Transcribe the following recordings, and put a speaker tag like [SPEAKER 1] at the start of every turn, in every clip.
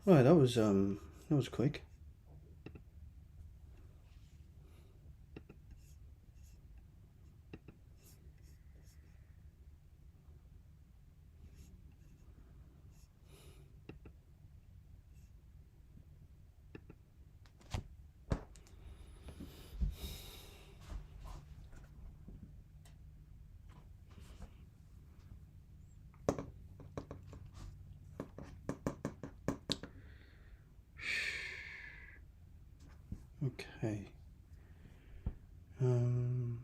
[SPEAKER 1] Right, that was quick. Okay. Um.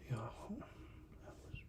[SPEAKER 1] Yeah, that was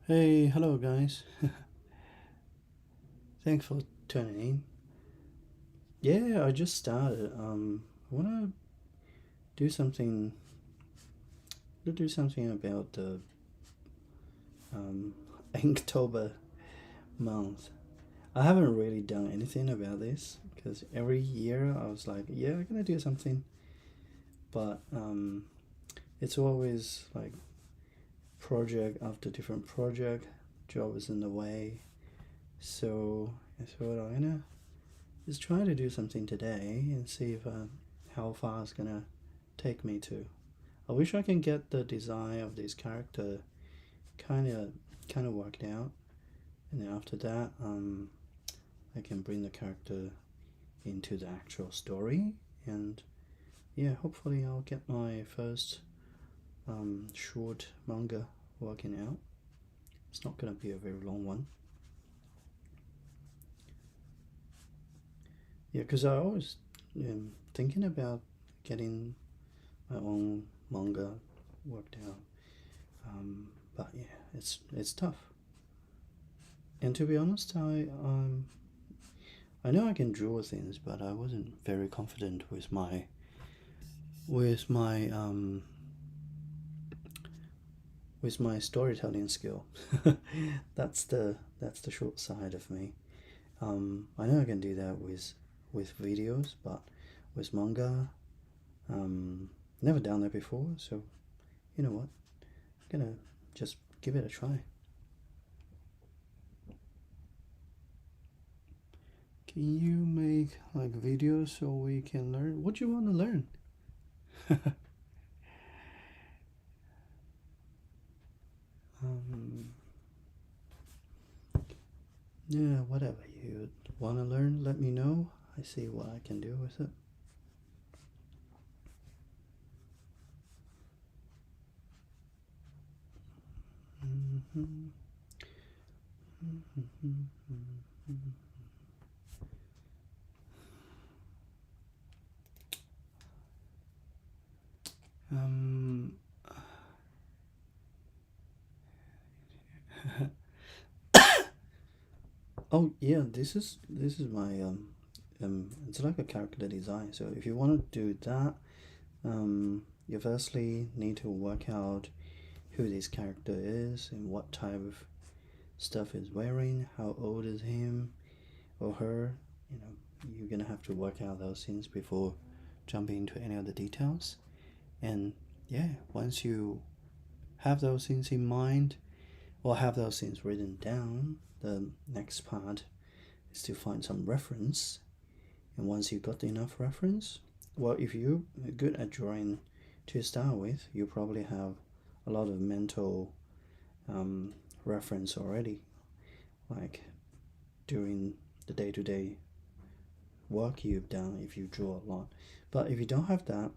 [SPEAKER 1] Hey, hello guys. Thanks for tuning in. Yeah, I just started. I wanna do something. Do something about the um Inktober month. I haven't really done anything about this because every year I was like, yeah, I'm gonna do something, but it's always like project after different project. Job is in the way, so I thought I'm gonna just try to do something today and see if how far it's gonna take me to. I wish I can get the design of this character kind of worked out, and then after that, I can bring the character into the actual story, and yeah, hopefully I'll get my first short manga working out. It's not gonna be a very long one. Yeah, because I always thinking about getting my own manga worked out. But yeah, it's tough. And to be honest, I know I can draw things, but I wasn't very confident with my um with my storytelling skill. That's the short side of me. I know I can do that with videos, but with manga, um, never done that before. So you know what? I'm gonna just give it a try. Can you make like videos so we can learn? What do you want to learn? Yeah, whatever you want to learn, let me know. I see what I can do with it. Um, oh yeah, this is my it's like a character design. So if you want to do that, you firstly need to work out who this character is and what type of stuff is wearing, how old is him or her. You know, you're gonna have to work out those things before jumping into any of the details. And yeah, once you have those things in mind or have those things written down, the next part is to find some reference. And once you got enough reference, well, if you're good at drawing to start with, you probably have a lot of mental reference already, like during the day-to-day work you've done if you draw a lot. But if you don't have that,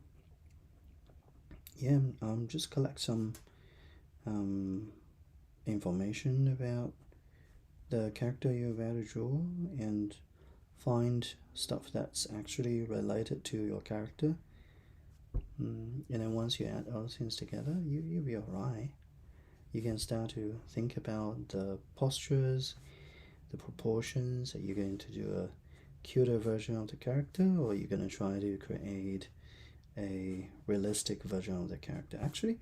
[SPEAKER 1] yeah, just collect some um, information about the character you're about to draw and find stuff that's actually related to your character. And then once you add all things together, you'll be alright. You can start to think about the postures, the proportions. Are you going to do a cuter version of the character, or are you going to try to create a realistic version of the character? Actually,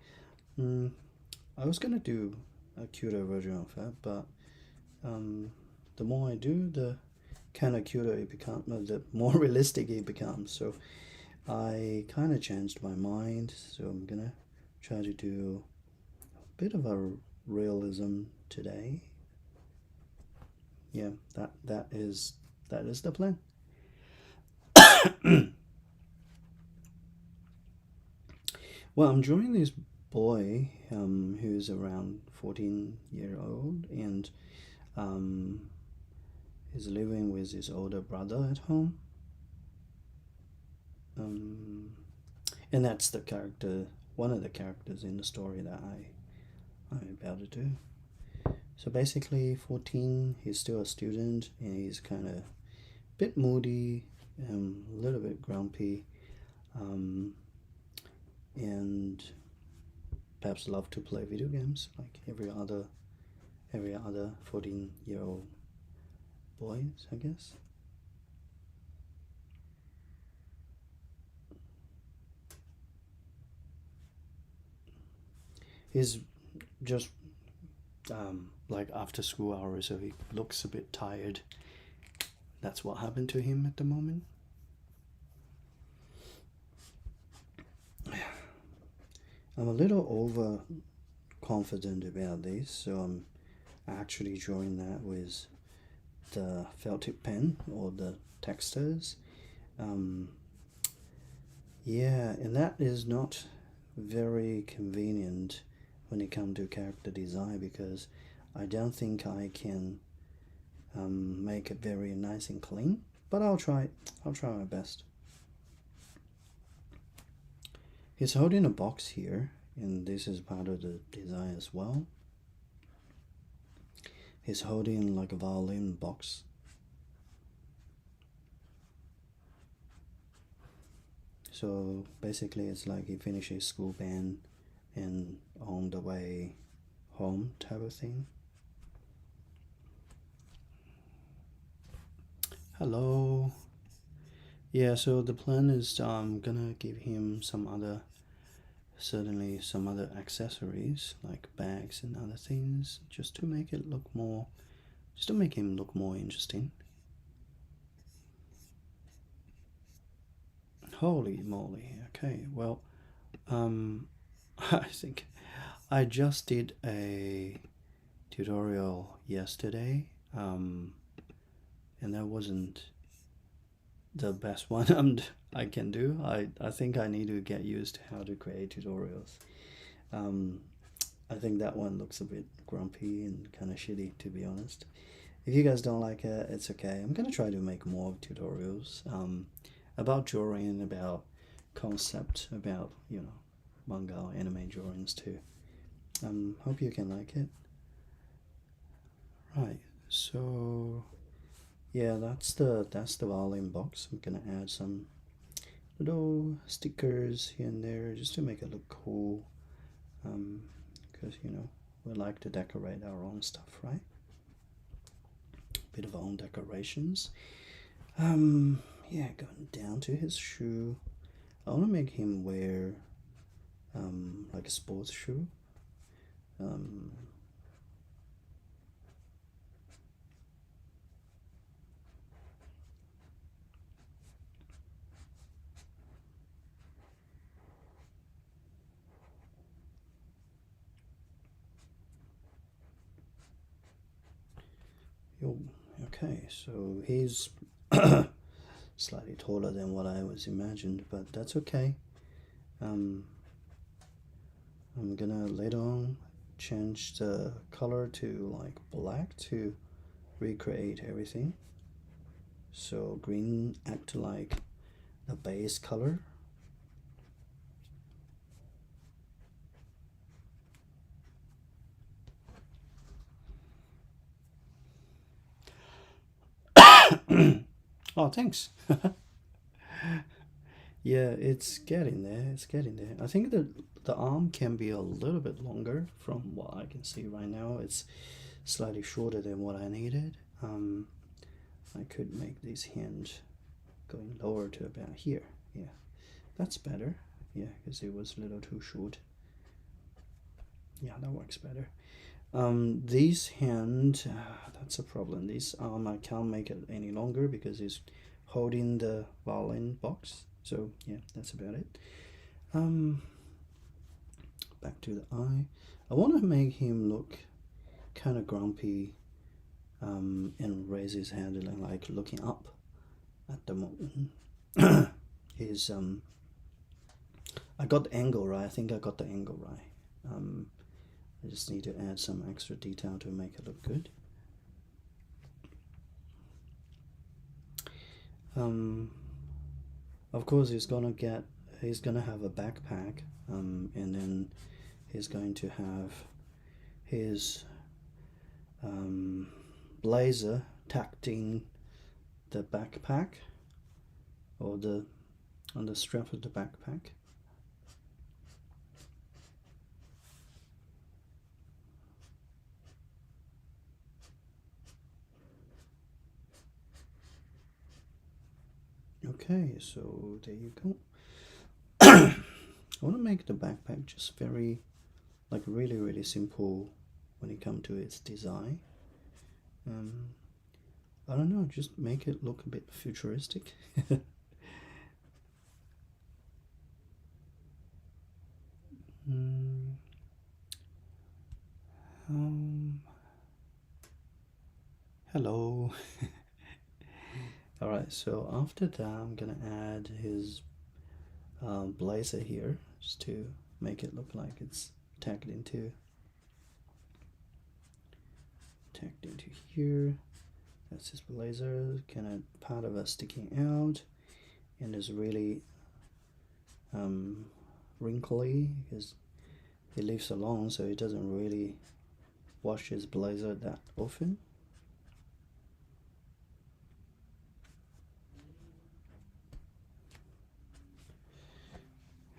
[SPEAKER 1] I was going to do a cuter version of that, but the more I do, the kind of cuter it becomes, the more realistic it becomes. So I kind of changed my mind. So I'm gonna try to do a bit of a realism today. Yeah, that is the plan. Well, I'm drawing this boy who's around 14 year old and um, is living with his older brother at home. Um, and that's the character, one of the characters in the story that I'm about to do. So basically, 14, he's still a student and he's kind of a bit moody, a little bit grumpy, um, and perhaps love to play video games like every other 14-year-old boys, I guess. He's just like after school hours, so he looks a bit tired. That's what happened to him at the moment. I'm a little overconfident about this, so I'm actually drawing that with the felt tip pen or the textures. Um, yeah, and that is not very convenient when it comes to character design because I don't think I can make it very nice and clean. But I'll try. I'll try my best. He's holding a box here, and this is part of the design as well. He's holding like a violin box. So basically, it's like he finishes school band and on the way home type of thing. Hello. Yeah, so the plan is I'm gonna give him certainly some other accessories like bags and other things just to make it look more, just to make him look more interesting. Holy moly. Okay, well, I think I just did a tutorial yesterday, and that wasn't the best one I can do. I think I need to get used to how to create tutorials. Um, I think that one looks a bit grumpy and kind of shitty, to be honest. If you guys don't like it, it's okay. I'm gonna try to make more tutorials about drawing, about concept, about manga or anime drawings too. Hope you can like it. Right. So yeah, that's the volume box. I'm gonna add some little stickers here and there just to make it look cool. Because we like to decorate our own stuff, right? Bit of our own decorations. Yeah, going down to his shoe. I want to make him wear like a sports shoe. Um, okay, so he's slightly taller than what I was imagined, but that's okay. Um, I'm gonna later on change the color to like black to recreate everything. So green act like the base color. Oh, thanks. Yeah, it's getting there. It's getting there. I think the arm can be a little bit longer from what I can see right now. It's slightly shorter than what I needed. I could make this hand going lower to about here. Yeah, that's better. Yeah, because it was a little too short. Yeah, that works better. This hand, that's a problem. This arm, I can't make it any longer because it's holding the violin box. So yeah, that's about it. Um, Back to the eye. I want to make him look kind of grumpy, and raise his hand and like looking up at the moment. His I got the angle right. I think I got the angle right. I just need to add some extra detail to make it look good. Of course, he's gonna have a backpack, and then he's going to have his blazer tacked in the backpack or on the strap of the backpack. Okay, so there you go. I want to make the backpack just very, like really, really simple when it comes to its design. I don't know, just make it look a bit futuristic. Mm, hello. Alright, so after that, I'm gonna add his blazer here just to make it look like it's tacked into here. That's his blazer, kind of part of it sticking out, and is really wrinkly because he lives alone, so he doesn't really wash his blazer that often.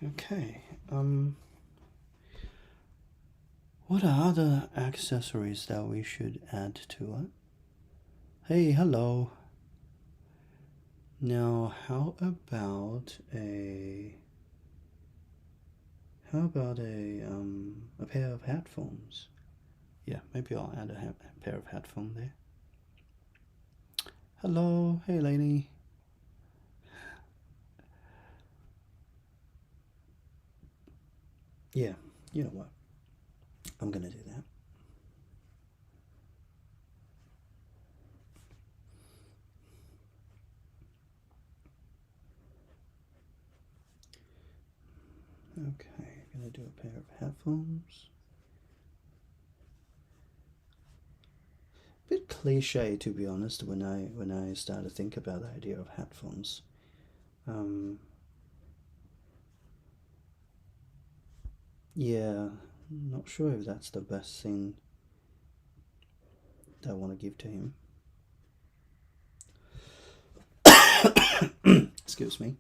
[SPEAKER 1] Okay, what are other accessories that we should add to it? Hey, hello. Now, how about a pair of headphones? Yeah, maybe I'll add a pair of headphones there. Hello, hey lady. Yeah, you know what? I'm gonna do that. Okay, gonna do a pair of headphones. bit cliche, to be honest, when I started to think about the idea of headphones. Um, yeah, not sure if that's the best thing that I want to give to him. Excuse me.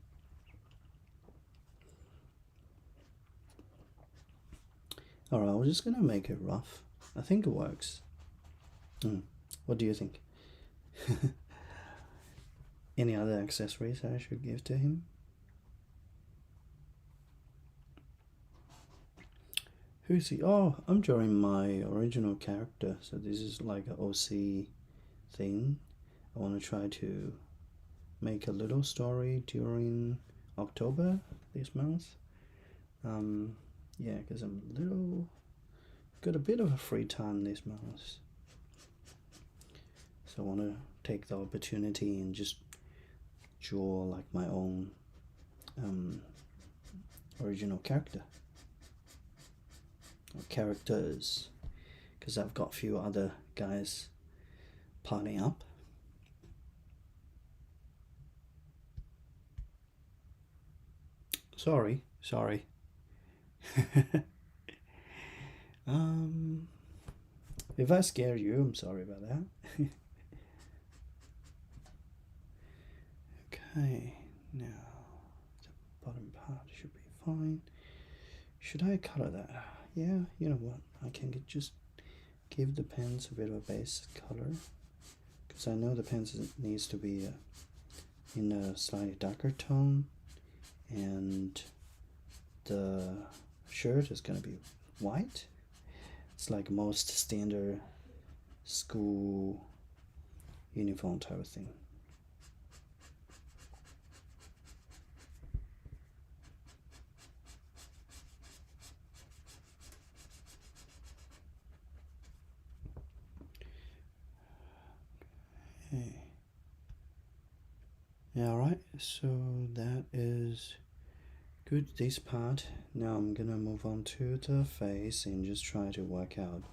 [SPEAKER 1] Alright, we're just gonna make it rough. I think it works. What do you think? Any other accessories I should give to him? Who's he? Oh, I'm drawing my original character, so this is like an OC thing. I want to try to make a little story during October this month. Yeah, because I'm got a bit of a free time this month, so I want to take the opportunity and just draw like my own original character or characters, because I've got a few other guys piling up. Sorry. If I scare you, I'm sorry about that. Okay, now the bottom part should be fine. Should I color that? Yeah, you know what? I can just give the pens a bit of a base color, because I know the pens needs to be in a slightly darker tone, and the shirt is gonna be white. It's like most standard school uniform type of thing. Okay. Yeah, alright, so that is good, this part. Now I'm gonna move on to the face and just try to work out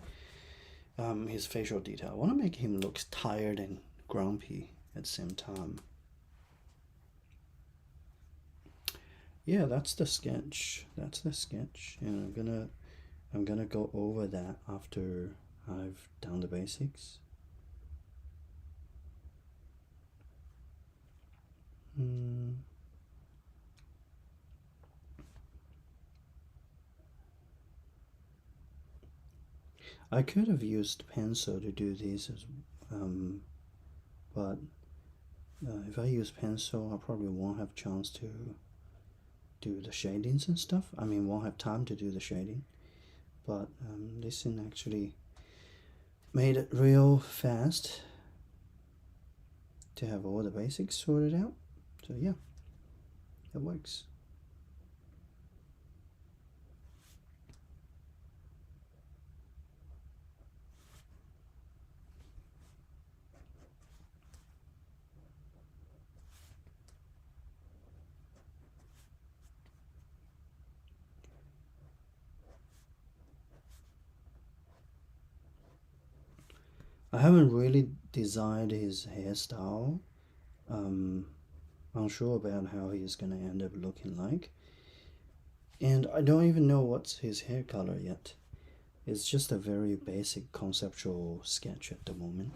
[SPEAKER 1] his facial detail. I want to make him look tired and grumpy at the same time. Yeah, that's the sketch. And I'm gonna go over that after I've done the basics. I could have used pencil to do these, but if I use pencil, I probably won't have chance to do the shadings and stuff. I mean, won't have time to do the shading. But this thing actually made it real fast to have all the basics sorted out. So yeah, it works. I haven't really designed his hairstyle. Unsure about how he's gonna end up looking like. And I don't even know what's his hair color yet. It's just a very basic conceptual sketch at the moment.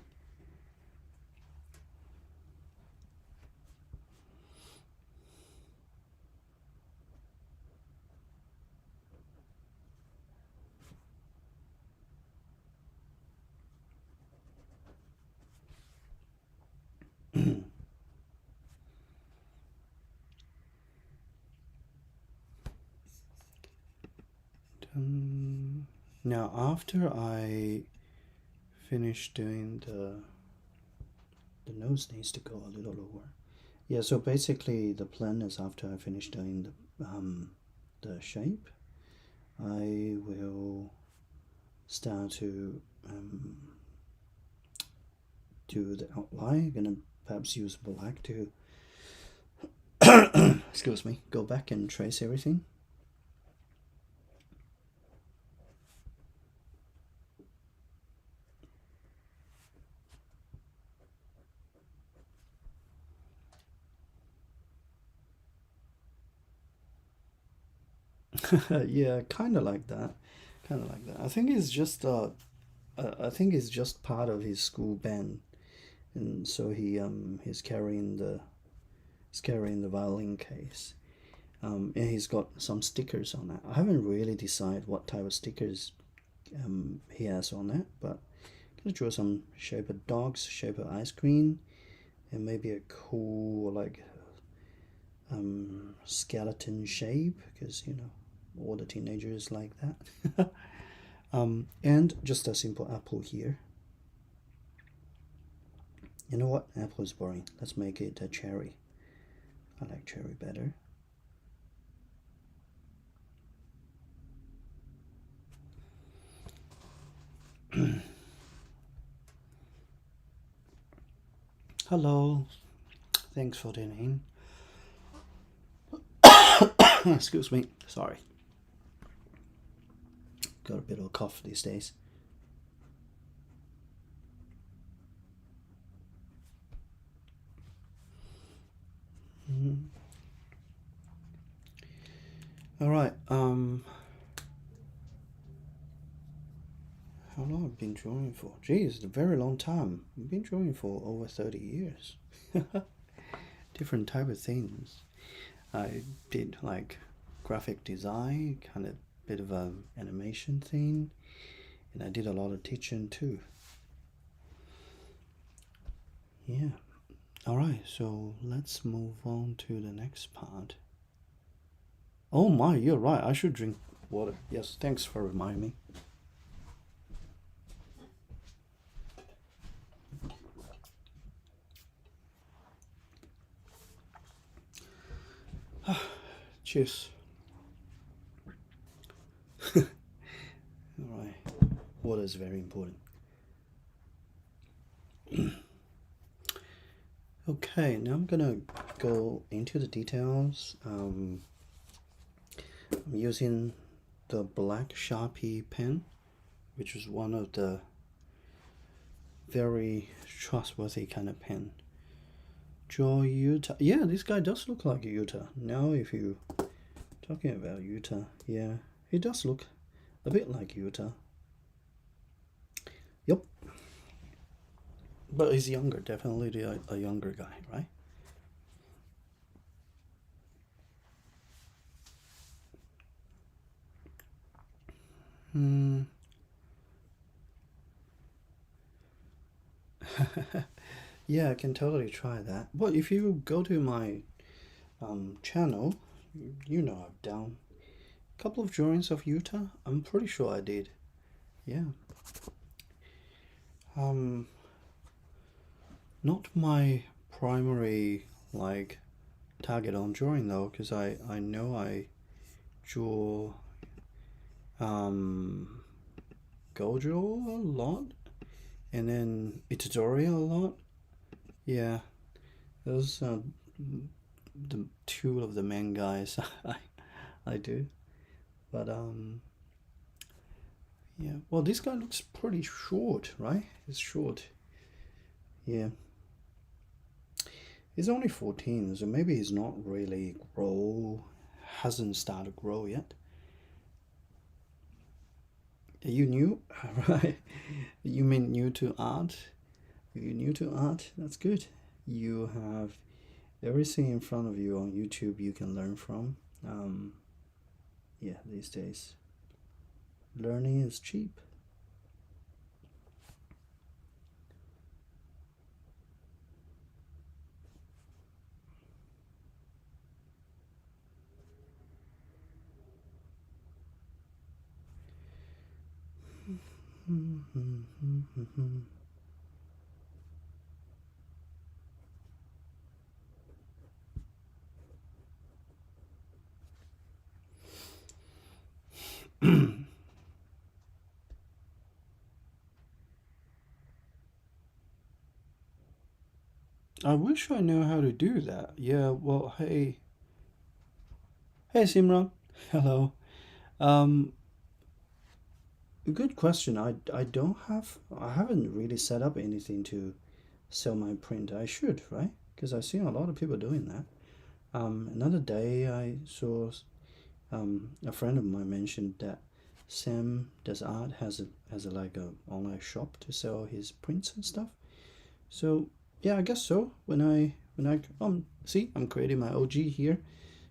[SPEAKER 1] Now, after I finish doing the nose needs to go a little lower. Yeah, so basically the plan is after I finish doing the shape, I will start to do the outline. I'm gonna perhaps use black to excuse me, go back and trace everything. Yeah, kind of like that. Kind of like that. I think it's just I think it's just part of his school band, and so he's carrying the violin case. And he's got some stickers on that. I haven't really decided what type of stickers he has on that, but I'm gonna draw some shape of dogs, shape of ice cream, and maybe a cool like skeleton shape because all the teenagers like that. And just a simple apple here. You know what? Apple is boring. Let's make it a cherry. I like cherry better. Hello. Thanks for tuning in. Excuse me. Sorry. Got a bit of a cough these days. All right. How long I've been drawing for? Geez, a very long time. I've been drawing for over 30 years. Different type of things. I did like graphic design, kind of bit of a animation thing, and I did a lot of teaching too. Yeah. All right, so let's move on to the next part. Oh my, you're right. I should drink water. Yes, thanks for reminding me. Cheers. All right. Water is very important. Okay, now I'm gonna go into the details. I'm using the black Sharpie pen, which is one of the very trustworthy kind of pen. Draw Utah. Yeah, this guy does look like Utah. Now, if you talking about Utah, yeah, he does look a bit like Utah. Yep, but he's younger. Definitely a younger guy, right? Hmm. Yeah, I can totally try that. But if you go to my channel, I've done a couple of drawings of Utah. I'm pretty sure I did. Yeah. Um, Not my primary like target on drawing though, because I know I draw Gojo a lot, and then Itadori a lot. Yeah, those are the two of the main guys I do. But yeah. Well, this guy looks pretty short, right? He's short. Yeah. He's only 14, so maybe he's not really hasn't started grow yet. Are you new? Right. You mean new to art? If you're new to art, that's good. You have everything in front of you on YouTube you can learn from. Yeah, these days, learning is cheap. I wish I knew how to do that. Yeah, well, hey Simran. Hello. Um, Good question. I haven't really set up anything to sell my print. I should, right? Because I see a lot of people doing that. Another day I saw A friend of mine mentioned that Sam Does Art has a like a online shop to sell his prints and stuff. So yeah, I guess so. When I see, I'm creating my OG here.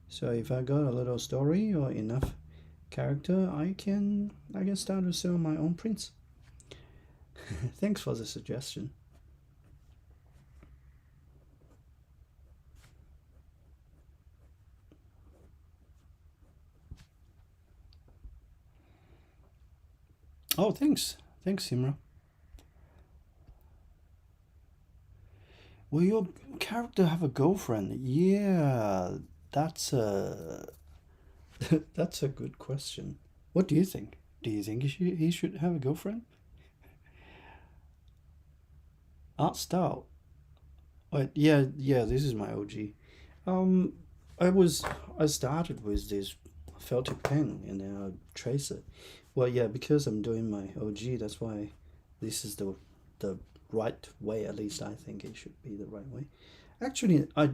[SPEAKER 1] So if I got a little story or enough character, I can start to sell my own prints. Thanks for the suggestion. Oh, thanks, Simra. Will your character have a girlfriend? Yeah, that's a that's a good question. What do you think? Do you think he should have a girlfriend? Art style. Wait, yeah. This is my OG. Um, I was I started with this felt tip pen and then I trace it. Well, yeah, because I'm doing my OG, that's why this is the right way. At least I think it should be the right way. Actually, I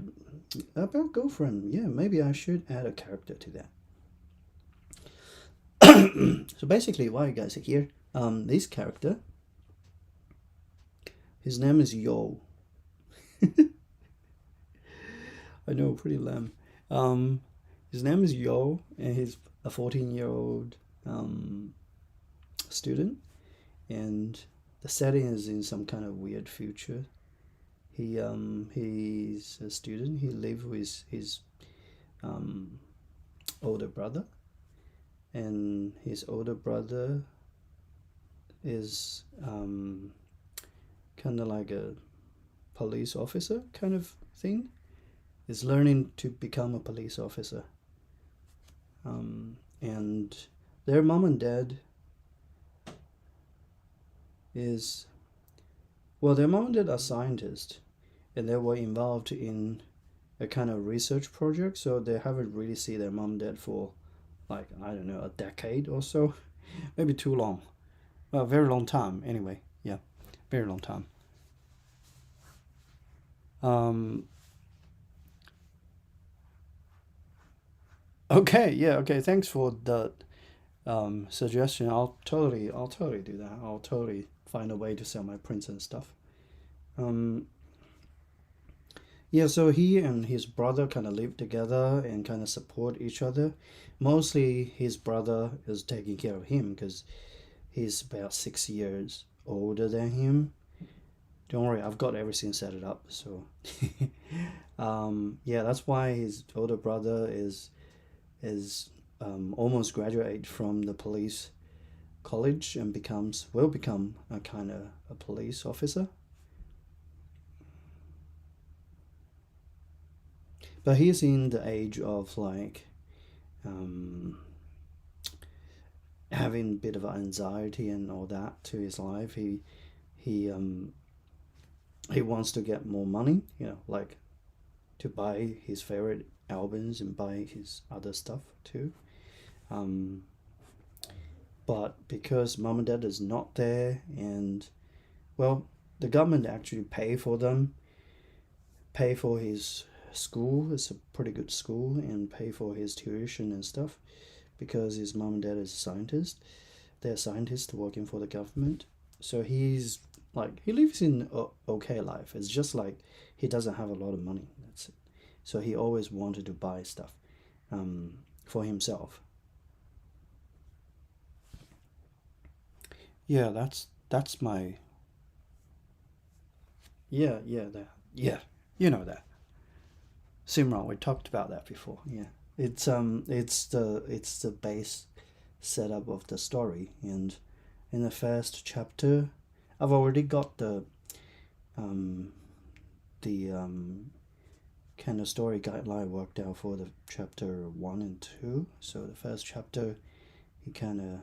[SPEAKER 1] about girlfriend. Yeah, maybe I should add a character to that. So basically, why you guys are here? This character, his name is Yo. I know, pretty lame. Um, his name is Yo, and he's a 14-year-old um student, and the setting is in some kind of weird future. He's a student. He lives with his um older brother, and his older brother is kind of like a police officer kind of thing. Is learning to become a police officer. And their mom and dad is well, their mom and dad are scientists, and they were involved in a kind of research project. So they haven't really seen their mom and dad for like I don't know, a decade or so, maybe too long. Well, very long time anyway. Yeah, very long time. Um, okay, yeah, okay. Thanks for the suggestion. I'll totally do that. I'll totally find a way to sell my prints and stuff. Um, yeah, so he and his brother kind of live together and kind of support each other. Mostly his brother is taking care of him because he's about 6 years older than him. Don't worry, I've got everything set it up. So, yeah, that's why his older brother is almost graduate from the police college and will become a kind of a police officer. But he's in the age of like um, having a bit of anxiety and all that to his life. He um, he wants to get more money, like to buy his favorite albums and buy his other stuff too. Um, but because mom and dad is not there, and well, the government actually pay for his school. It's a pretty good school, and pay for his tuition and stuff because his mom and dad is scientists. They're scientists working for the government. So he's like he lives in okay life. It's just like he doesn't have a lot of money. That's it. So he always wanted to buy stuff for himself. Yeah, that's my yeah that yeah you know that Simran. We talked about that before. Yeah, it's the base setup of the story, and in the first chapter, I've already got um the kind of story guideline worked out for the chapter 1 and 2. So the first chapter, he kind of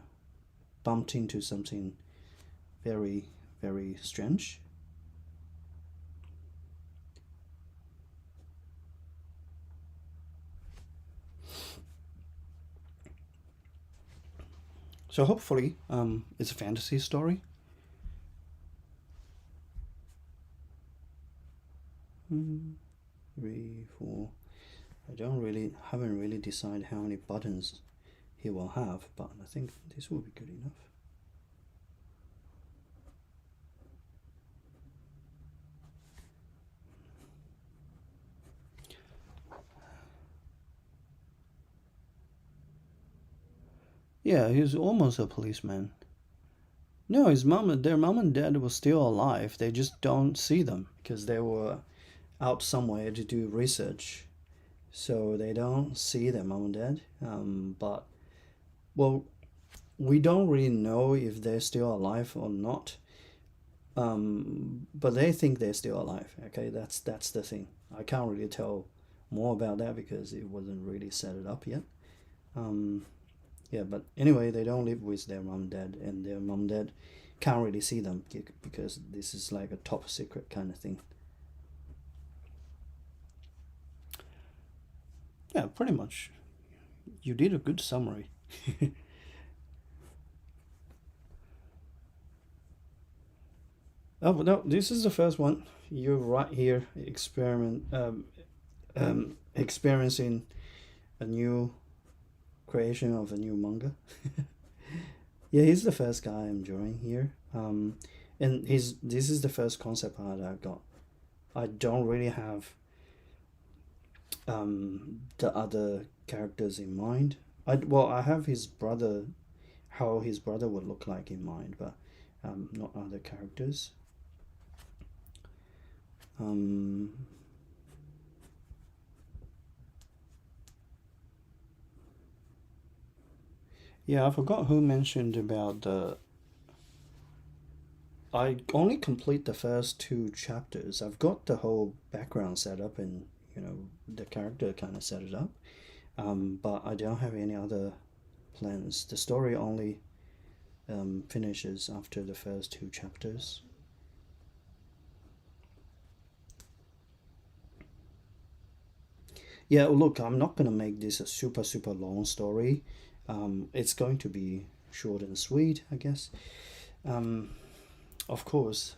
[SPEAKER 1] bumped into something very, very strange. So hopefully, it's a fantasy story. 3, 4. I don't really haven't really decided how many buttons he will have, but I think this will be good enough. Yeah, he's almost a policeman. No, their mom and dad were still alive. They just don't see them because they were out somewhere to do research. So they don't see their mom and dad. But well, we don't really know if they're still alive or not. But they think they're still alive. Okay, that's the thing. I can't really tell more about that because it wasn't really set it up yet. Um, yeah, but anyway, they don't live with their mom and dad, and their mom and dad can't really see them because this is like a top secret kind of thing. Yeah, pretty much. You did a good summary. Oh no, this is the first one. You're right here, experiencing a new creation of a new manga. Yeah, he's the first guy I'm drawing here. And he's this is the first concept art I got. I don't really have the other characters in mind. I have his brother, how his brother would look like in mind, but not other characters. Um, yeah, I forgot who mentioned about the. I only complete the first two chapters. I've got the whole background set up and the character kind of set it up. But I don't have any other plans. The story only finishes after the first two chapters. Yeah, look, I'm not gonna make this a super long story. It's going to be short and sweet, I guess. Um, of course,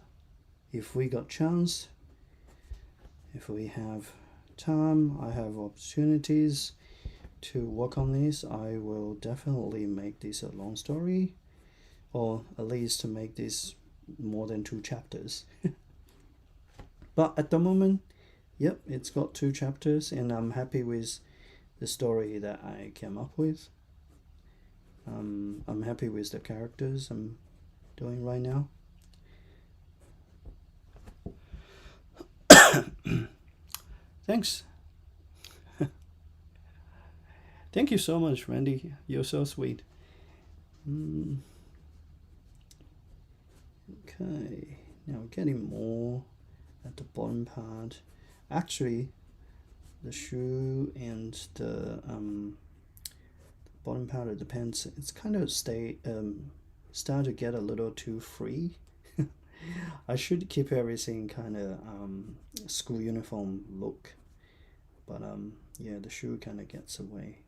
[SPEAKER 1] if we got chance, if we have time, I have opportunities to work on this, I will definitely make this a long story, or at least to make this more than two chapters. But at the moment, yep, it's got two chapters, and I'm happy with the story that I came up with. I'm happy with the characters I'm doing right now. Thanks. Thank you so much, Randy. You're so sweet. Mm, okay, now getting more at the bottom part. Actually, the shoe and the bottom part of the pants, it's kind of start to get a little too free. I should keep everything kind of school uniform look, but yeah, the shoe kind of gets away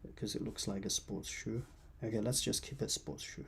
[SPEAKER 1] because it looks like a sports shoe. Okay, let's just keep it sports shoe.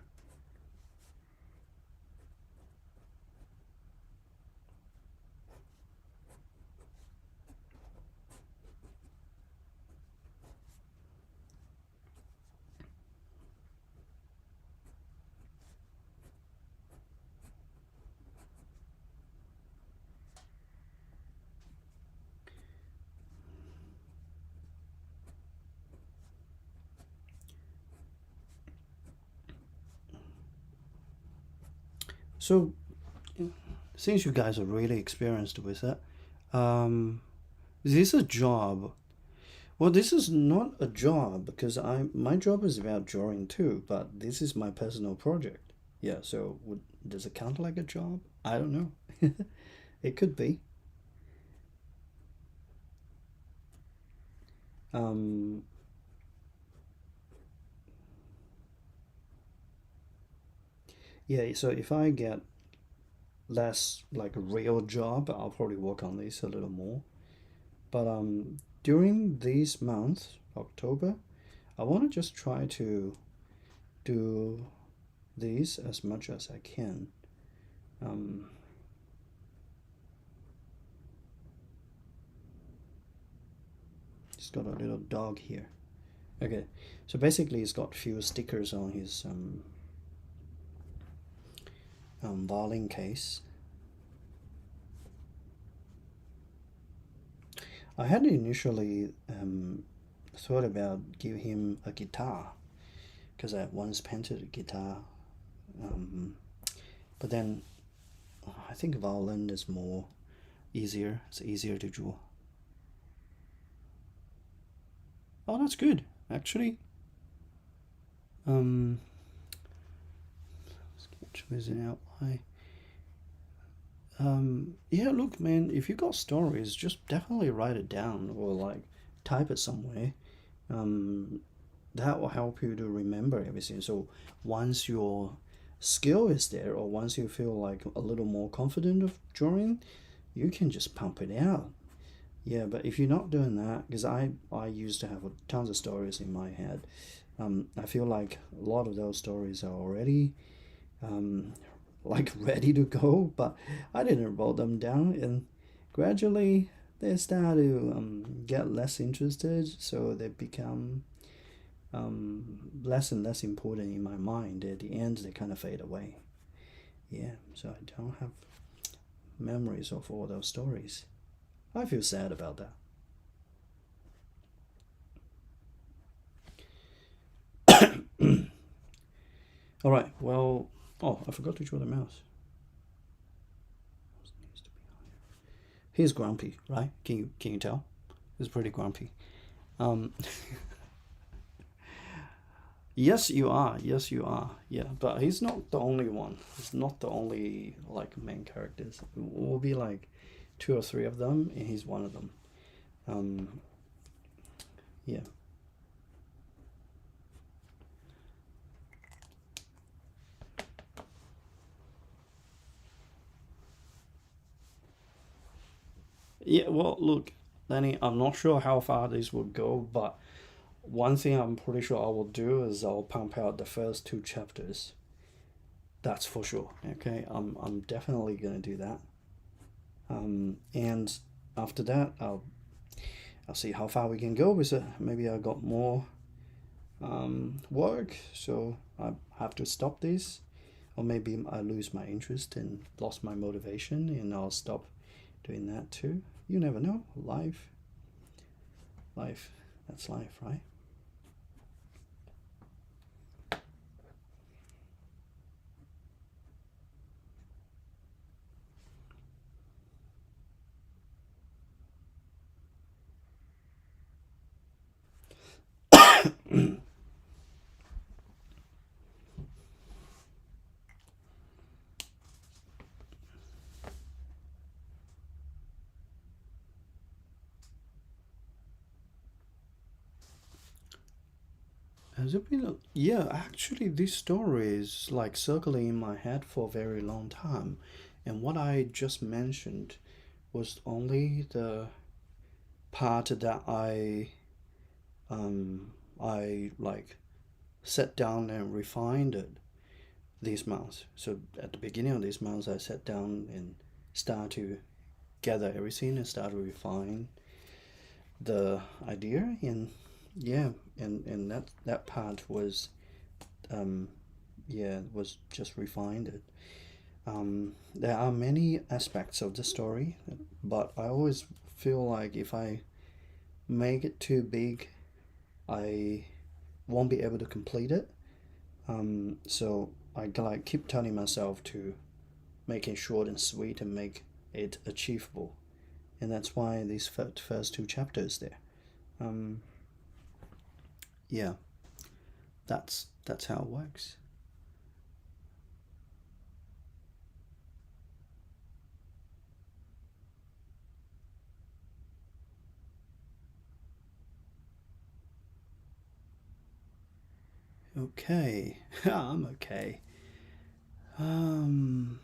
[SPEAKER 1] So, since you guys are really experienced with it, um, is this a job? Well, this is not a job because my job is about drawing too, but this is my personal project. Yeah, so does it count like a job? I don't know. It could be. Um, yeah, so if I get less like a real job, I'll probably work on this a little more. But during these months, October, I want to just try to do these as much as I can. Um, just got a little dog here. Okay, so basically, he's got a few stickers on his violin case. I had initially thought about give him a guitar because I once painted a guitar, um, but then I think violin is more easier. It's easier to draw. Oh, that's good actually. Um, sketch with an outline. Yeah, look, man, if you got stories, just definitely write it down or like type it somewhere. Um, that will help you to remember everything. So once your skill is there, or once you feel like a little more confident of drawing, you can just pump it out. Yeah, but if you're not doing that, because I used to have tons of stories in my head, I feel like a lot of those stories are already um, like ready to go, but I didn't write them down, and gradually they start to get less interested, so they become less and less important in my mind. At the end, they kind of fade away. Yeah, so I don't have memories of all those stories. I feel sad about that. All right. Well, oh, I forgot to draw the mouse. He's grumpy, right? Can you tell? He's pretty grumpy. Um, yes, you are. Yes, you are. Yeah, but he's not the only one. He's not the only like main characters. It will be like two or three of them, and he's one of them. Um, yeah. Yeah. Well, look, Lenny, I'm not sure how far this will go, but one thing I'm pretty sure I will do is I'll pump out the first two chapters. That's for sure. Okay, I'm definitely gonna do that. And after that, I'll see how far we can go with it. Maybe I got more work, so I have to stop this, or maybe I lose my interest and lost my motivation, and I'll stop doing that too. You never know. Life, that's life, right? Has it been? Yeah, actually, this story is like circling in my head for a very long time, and what I just mentioned was only the part that I like sat down and refined it these months. So at the beginning of these months, I sat down and started to gather everything and start to refine the idea. And yeah, and that part was um, yeah, was just refined it. There are many aspects of the story, but I always feel like if I make it too big, I won't be able to complete it. So I like keep telling myself to make it short and sweet and make it achievable, and that's why these first two chapters there. Um, yeah, that's how it works. Okay, I'm okay. Um,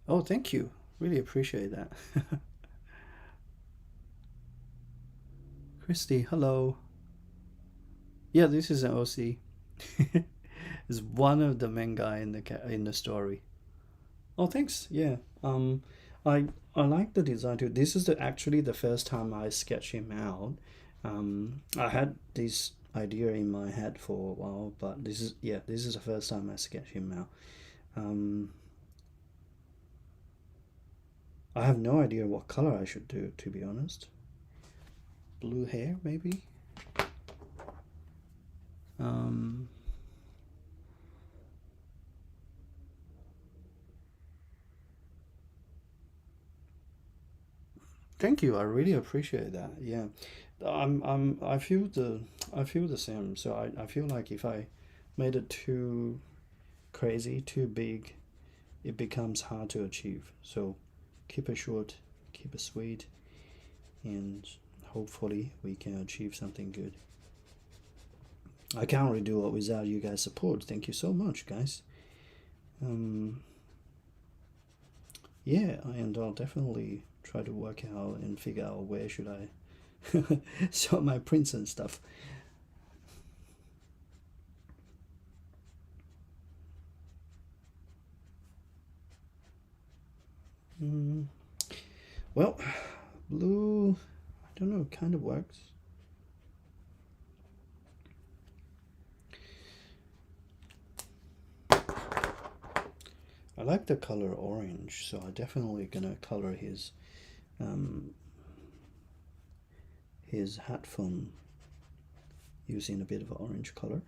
[SPEAKER 1] oh, thank you. Really appreciate that. Christy, hello. Yeah, this is an OC. Is one of the main guy in the story. Oh, thanks. Yeah. I like the design too. This is actually the first time I sketch him out. I had this idea in my head for a while, but this is the first time I sketch him out. Um, I have no idea what color I should do, to be honest. Blue hair, maybe. Um, Thank you. I really appreciate that. Yeah, I feel the same. So I feel like if I made it too crazy, too big, it becomes hard to achieve. So keep it short, keep it sweet, and hopefully we can achieve something good. I can't really do it without you guys' support. Thank you so much, guys. Um, yeah, and I'll definitely try to work out and figure out where should I show my prints and stuff. Mm, well, blue, I don't know, kind of works. I like the color orange, so I definitely gonna color um, his headphone using a bit of orange color.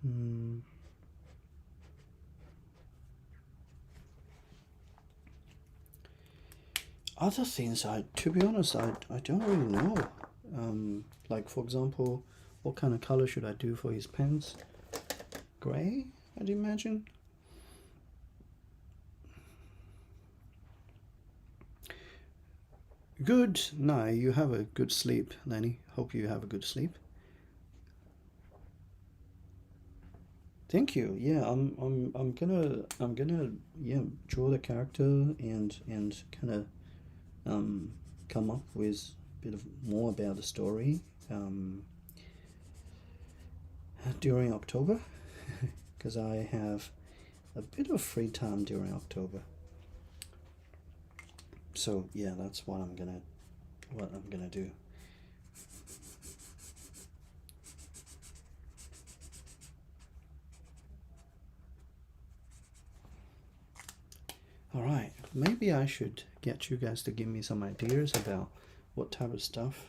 [SPEAKER 1] Mm. Other things, to be honest, I don't really know. Like for example, what kind of color should I do for his pants? Gray, I'd imagine. Good. No, you have a good sleep, Lenny. Hope you have a good sleep. Thank you. Yeah, I'm gonna yeah draw the character and kind of um come up with a bit of more about the story during October because I have a bit of free time during October. So yeah, that's what I'm gonna do. All right, maybe I should get you guys to give me some ideas about what type of stuff,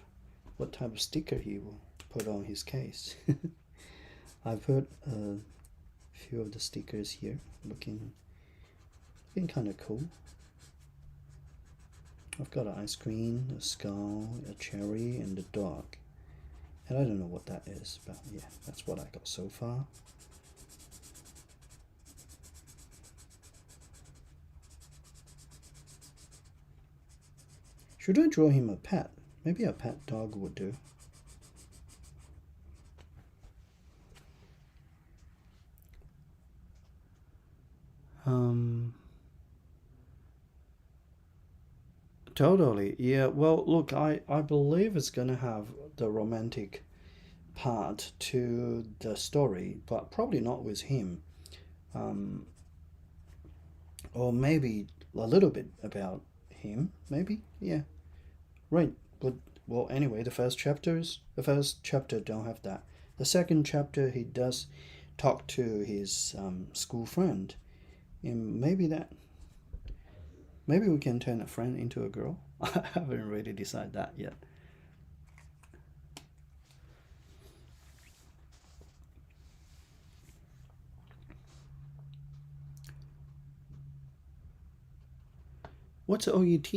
[SPEAKER 1] what type of sticker he will put on his case. I put a few of the stickers here, looking kind of cool. I've got an ice cream, a skull, a cherry, and a dog. And I don't know what that is, but yeah, that's what I got so far. Should I draw him a pet? Maybe a pet dog would do. Um, Totally. Yeah, well, look, I believe it's gonna have the romantic part to the story, but probably not with him. Um, or maybe a little bit about him, maybe. Yeah. Right. But well, anyway, the first chapter don't have that. The second chapter he does talk to his school friend, and maybe we can turn a friend into a girl. I haven't really decided that yet. What's OET?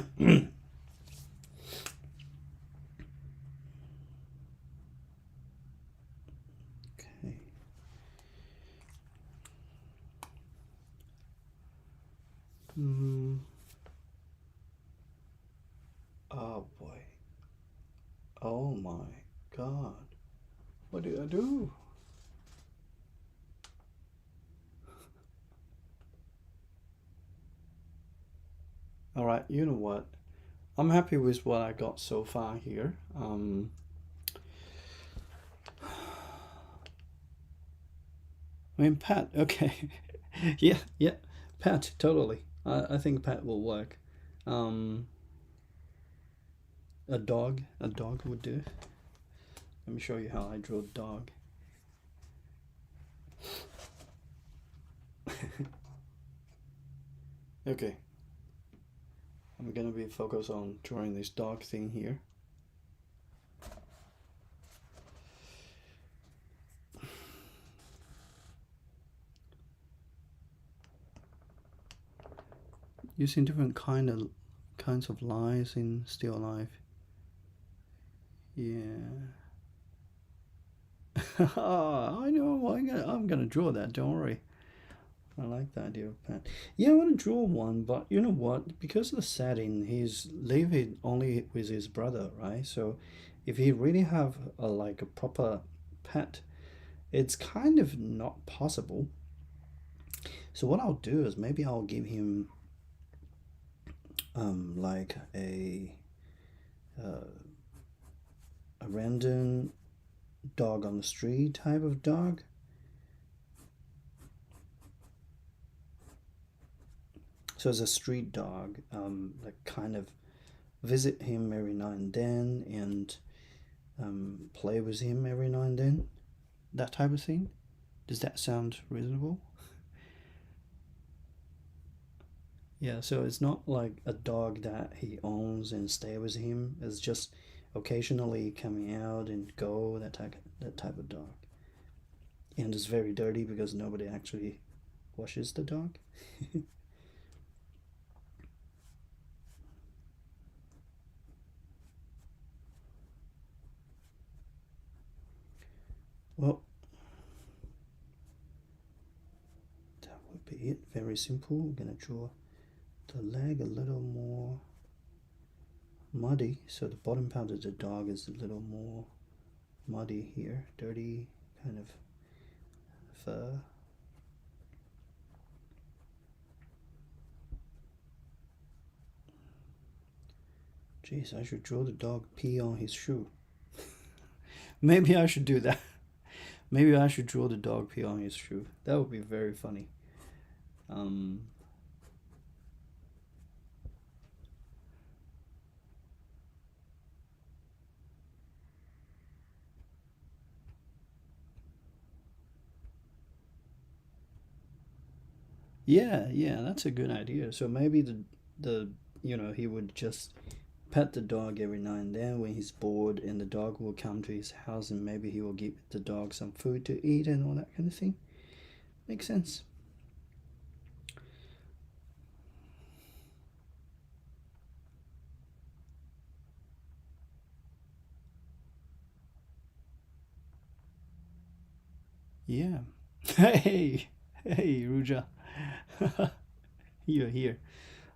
[SPEAKER 1] Okay. Mm, oh boy. Oh my god. What did I do? All right, you know what? I'm happy with what I got so far here. I mean, Pat, okay. Yeah, yeah. Pet, totally. I think pet will work. Um, a dog would do. Let me show you how I draw a dog. Okay, I'm gonna be focused on drawing this dog thing here. Using different kinds of lines in still life. Yeah. I know. I'm gonna draw that. Don't worry. I like the idea of pen. Yeah, I want to draw one, but you know what? Because of the setting, he's living only with his brother, right? So, if he really have like a proper pet, it's kind of not possible. So what I'll do is maybe I'll give him like uh, a random dog on the street type of dog. So as a street dog, like kind of visit him every now and then and play with him every now and then. That type of thing. Does that sound reasonable? Yeah, so it's not like a dog that he owns and stay with him. It's just occasionally coming out and go, that type of dog. And it's very dirty because nobody actually washes the dog. Well, that would be it. Very simple. I'm gonna draw the leg a little more muddy, so the bottom part of the dog is a little more muddy here, dirty kind of fur. Jeez, I should draw the dog pee on his shoe. Maybe I should do that. Maybe I should draw the dog pee on his shoe. That would be very funny. Um, yeah, yeah, that's a good idea. So maybe the he would just pet the dog every now and then when he's bored, and the dog will come to his house, and maybe he will give the dog some food to eat and all that kind of thing. Makes sense. Yeah. Hey, hey, Ruja, you're here.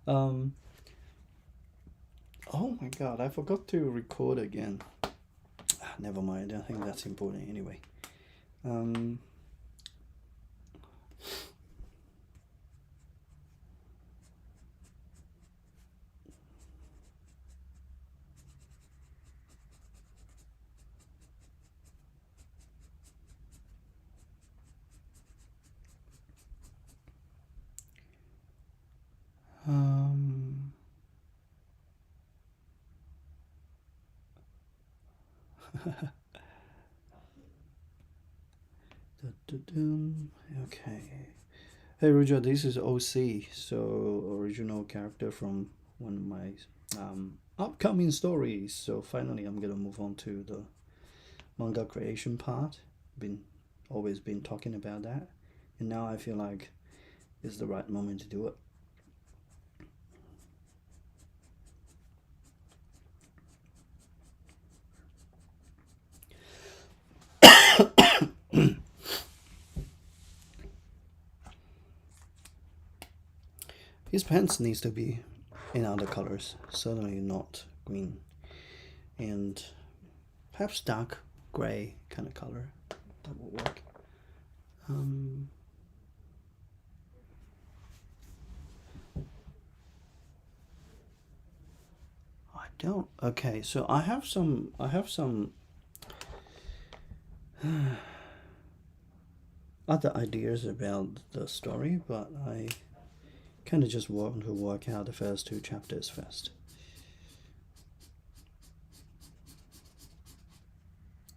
[SPEAKER 1] Um, oh my God, I forgot to record again. Never mind. I think that's important anyway. Um, um, okay. Hey, Ruja, this is OC, so original character from one of my upcoming stories. So finally, I'm gonna move on to the manga creation part. Been always been talking about that, and now I feel like it's the right moment to do it. His pants needs to be in other colors, certainly not green, and perhaps dark gray kind of color. That will work. Um, I don't. Okay, so I have some. I have some. other ideas about the story, but I kind of just want to work out the first two chapters first.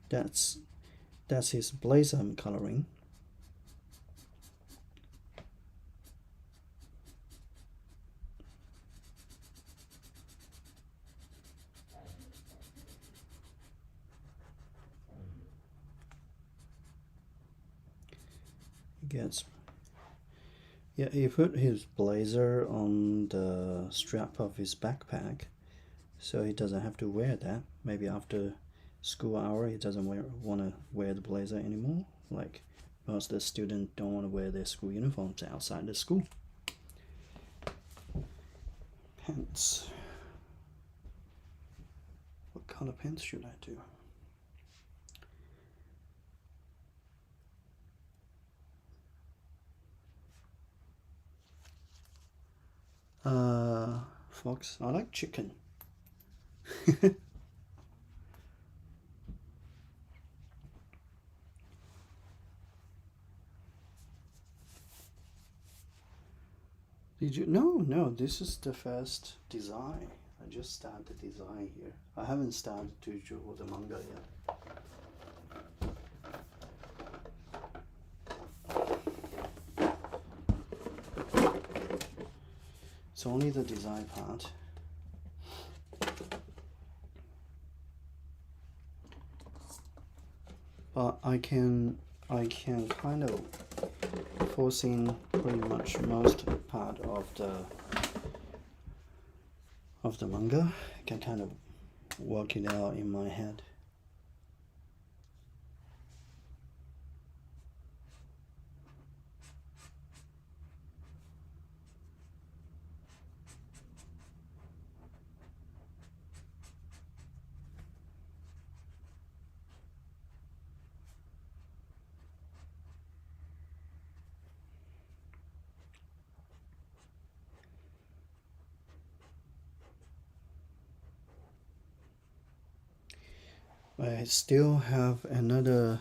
[SPEAKER 1] That's his blazer I'm coloring. Gets Yeah, he put his blazer on the strap of his backpack, so he doesn't have to wear that. Maybe after school hour, he doesn't want to wear the blazer anymore. Like most of the students don't want to wear their school uniforms outside the school. Pants. What color pants should I do? Fox. I like chicken. Did you? No. This is the first design. I just started the design here. I haven't started to draw the manga yet. It's only the design part. But I can kind of foresee pretty much most part of the manga. I can kind of work it out in my head. I still have another.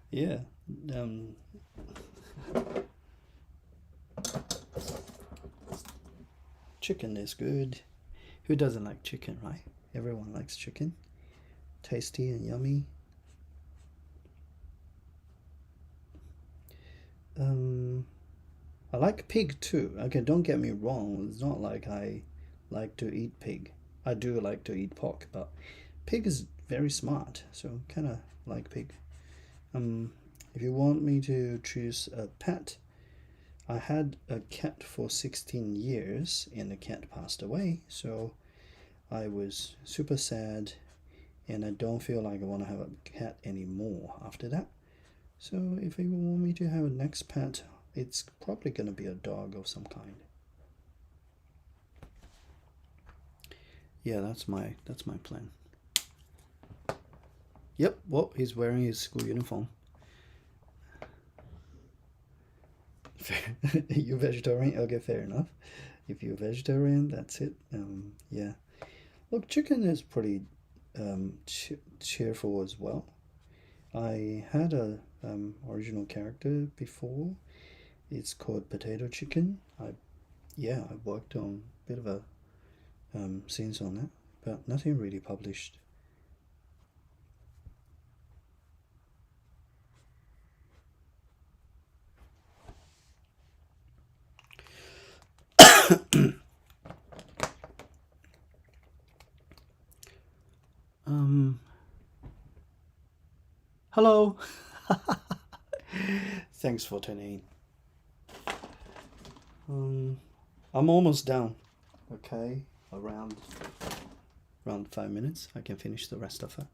[SPEAKER 1] Yeah. Chicken is good. Who doesn't like chicken, right? Everyone likes chicken. Tasty and yummy. I like pig too. Okay, don't get me wrong. It's not like I like to eat pig. I do like to eat pork, but pig is very smart, so kind of like pig. If you want me to choose a pet, I had a cat for 16 years and the cat passed away, so I was super sad and I don't feel like I want to have a cat anymore after that. So if you want me to have a next pet, it's probably gonna be a dog of some kind. Yeah, that's my plan. Yep, well, he's wearing his school uniform. You vegetarian? Okay, fair enough. If you're vegetarian, that's it. Yeah. Look, chicken is pretty cheerful as well. I had a original character before. It's called Potato Chicken. I worked on a bit of a scenes on that, but nothing really published. Hello. Thanks for tuning in. I'm almost done. Okay, around 5 minutes, I can finish the rest of it.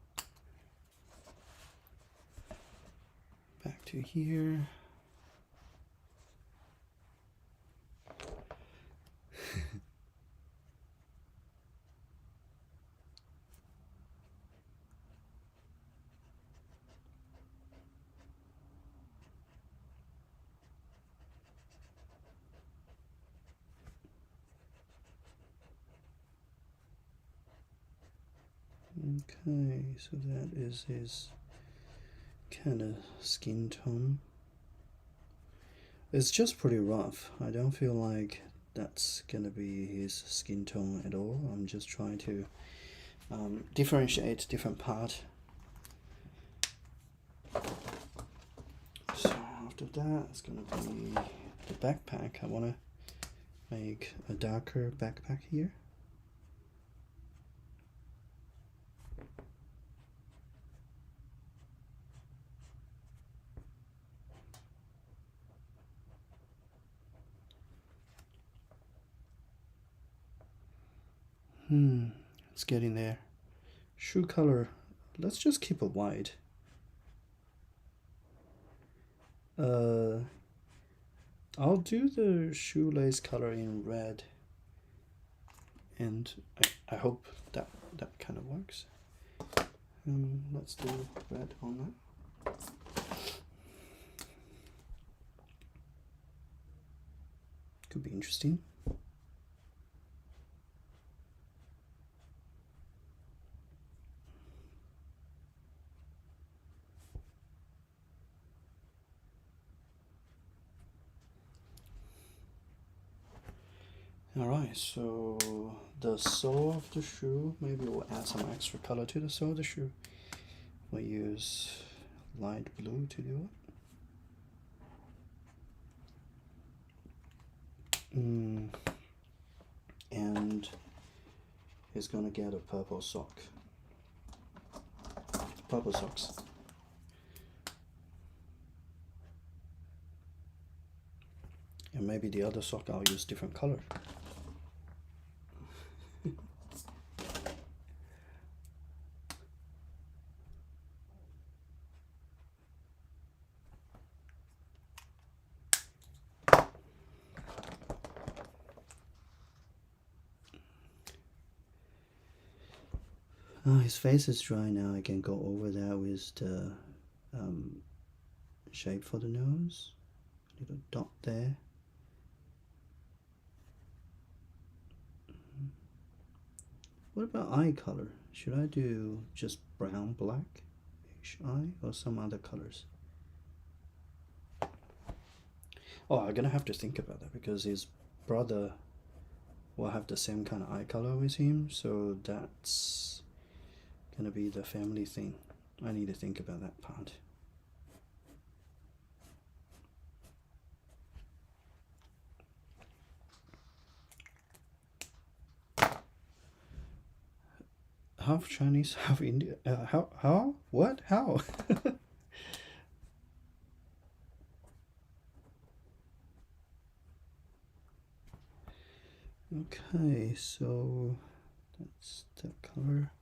[SPEAKER 1] Back to here. Okay, so that is his kind of skin tone. It's just pretty rough. I don't feel like that's gonna be his skin tone at all. I'm just trying to differentiate different part. So after that, it's gonna be the backpack. I wanna make a darker backpack here. It's getting there. Shoe color, let's just keep it white. I'll do the shoelace color in red, and I hope that kind of works. Let's do red on that. Could be interesting. Alright, so the sole of the shoe, maybe we'll add some extra color to the sole of the shoe. We'll use light blue to do it. And he's gonna get a purple sock. Purple socks. And maybe the other sock I'll use different color. His face is dry now. I can go over that with the shape for the nose. Little dot there. What about eye color? Should I do just brown, black-ish eye or some other colors? Oh, I'm gonna have to think about that because his brother will have the same kind of eye color with him, so that's gonna be the family thing. I need to think about that part. Half Chinese, half Indian. How? What? How? Okay, so that's the color.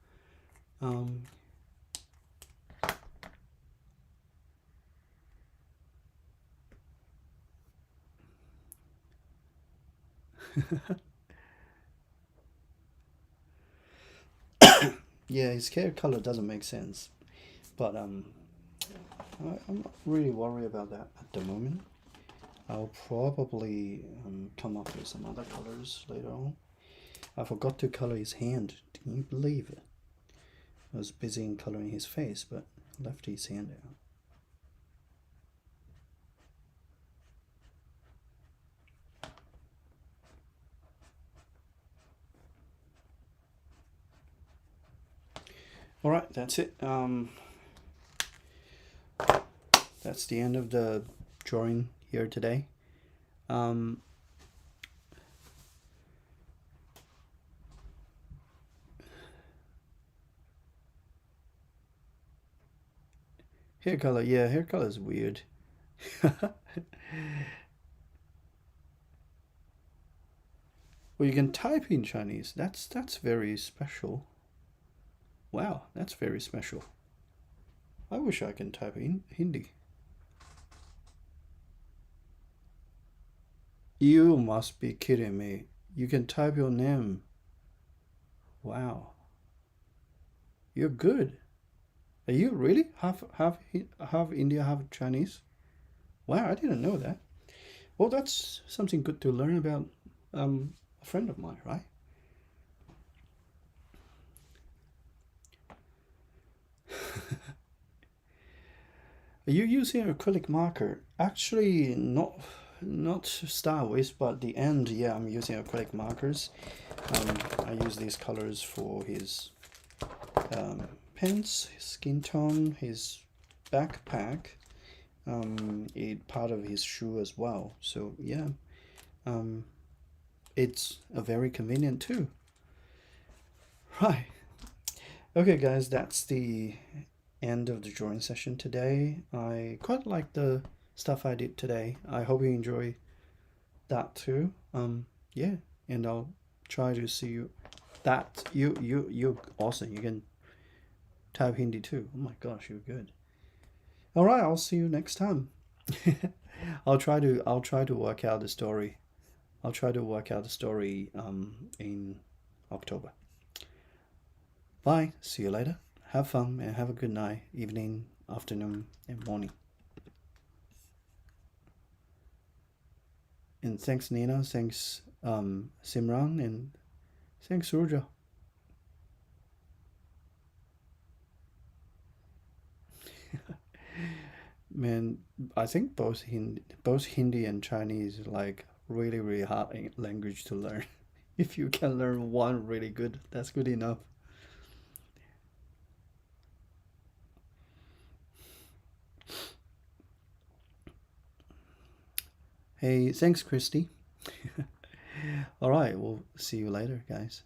[SPEAKER 1] Yeah, his hair color doesn't make sense, but I'm not really worried about that at the moment. I'll probably come up with some other colors later on. I forgot to color his hand. Can you believe it? I was busy in coloring his face, but left his hand out. All right, that's it. That's the end of the drawing here today. Hair color, yeah, hair color is weird. Well, you can type in Chinese. That's very special. Wow, that's very special. I wish I can type in Hindi. You must be kidding me. You can type your name. Wow. You're good. Are you really half India, half Chinese? Wow, I didn't know that. Well, that's something good to learn about a friend of mine, right? Are you using acrylic marker? Actually, not start with, but the end. Yeah, I'm using acrylic markers. I use these colors for his pants, his skin tone, his backpack, part of his shoe as well. So yeah, it's a very convenient too. Right. Okay, guys, that's the end of the drawing session today. I quite like the stuff I did today. I hope you enjoy that too. Yeah, and I'll try to see you. That you awesome. You can type Hindi too. Oh my gosh, you're good. All right, I'll see you next time. I'll try to work out the story. I'll try to work out the story in October. Bye. See you later. Have fun and have a good night, evening, afternoon, and morning. And thanks Nina, thanks Simran, and thanks Ruja. Man, I think both Hindi and Chinese is like really hard language to learn. If you can learn one really good, that's good enough. Hey, thanks Christy. All right, we'll see you later, guys.